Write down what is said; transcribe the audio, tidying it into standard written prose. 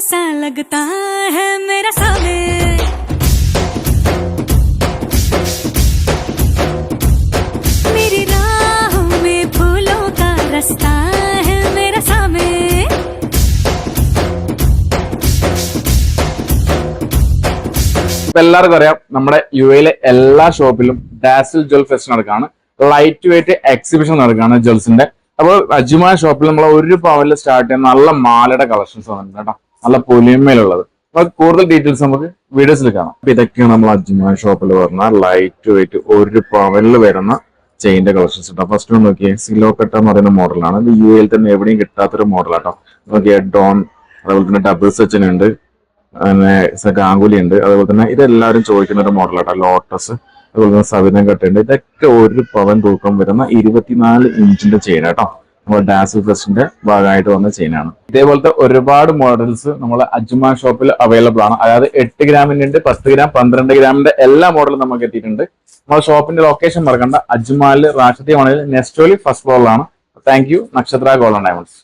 सा लगता है मेरा सावे मेरी राहों में फूलों का रास्ता है मेरा सावे എല്ലാവർക്കും അറിയാം നമ്മുടെ യുഎയിലെ എല്ലാ ഷോപ്പിലും ഡാസിൽ ജ്വൽ ഫെസ്റ്റ് നടക്കുകയാണ്. ലൈറ്റ് വെയിറ്റ് എക്സിബിഷൻ നടക്കുകയാണ് ജ്വൽസിന്റെ. അപ്പോൾ അജ്മാൻ ഷോപ്പിൽ നമ്മൾ 1 പവനിൽ സ്റ്റാർട്ട് ചെയ്യുന്ന നല്ല മാലയുടെ കളക്ഷൻസ് വന്നിട്ടുണ്ട് കേട്ടോ, നല്ല പൊലിമയിലുള്ളത്. അപ്പൊ കൂടുതൽ ഡീറ്റെയിൽസ് നമുക്ക് വീഡിയോസിൽ കാണാം. അപ്പൊ ഇതൊക്കെയാണ് നമ്മൾ അജ്മാൻ ഷോപ്പിൽ പറഞ്ഞ ലൈറ്റ് വെയിറ്റ് 1 പവനിൽ വരുന്ന ചെയിന്റെ കളക്ഷൻസ് കേട്ടോ. ഫസ്റ്റ് ഒന്ന് നോക്കിയേ, സിലോക്കട്ട എന്ന് പറയുന്ന മോഡലാണ്. ഇത് യുഎയിൽ തന്നെ എവിടെയും കിട്ടാത്തൊരു മോഡലാട്ടോ. നോക്കിയേ, ഡോൺ, അതുപോലെ തന്നെ ഡബിൾ സച്ചിൻ ഉണ്ട്, പിന്നെ ഗാംഗുലി ഉണ്ട്. അതുപോലെ തന്നെ ഇതെല്ലാവരും ചോദിക്കുന്ന ഒരു മോഡലാട്ടോ, ലോട്ടസ്, അതുപോലെ തന്നെ സവിനം കട്ടുണ്ട്. ഇതൊക്കെ 1 പവൻ തൂക്കം വരുന്ന 24 ഇഞ്ചിന്റെ ചെയിൻ കേട്ടോ. നമ്മൾ ഡാസിൽ ഫെസ്റ്റിന്റെ ഭാഗമായിട്ട് വന്ന ചെയിനാണ്. ഇതേപോലത്തെ ഒരുപാട് മോഡൽസ് നമ്മൾ അജ്മാൻ ഷോപ്പിൽ അവൈലബിൾ ആണ്. അതായത് 8 ഗ്രാമിന്റെ ഉണ്ട്, 10 ഗ്രാം, 12 ഗ്രാമിന്റെ എല്ലാ മോഡലും നമുക്ക് എത്തിയിട്ടുണ്ട്. നമ്മുടെ ഷോപ്പിന്റെ ലൊക്കേഷൻ മറക്കണ്ട, അജ്മാനിൽ റാഷിദി മണലിൽ നെസ്റ്റോലി ഫസ്റ്റ് ഫ്ലോറിലാണ്. താങ്ക് യു, നക്ഷത്ര ഗോൾഡ് ആൻഡ് ഡയമണ്ട്സ്.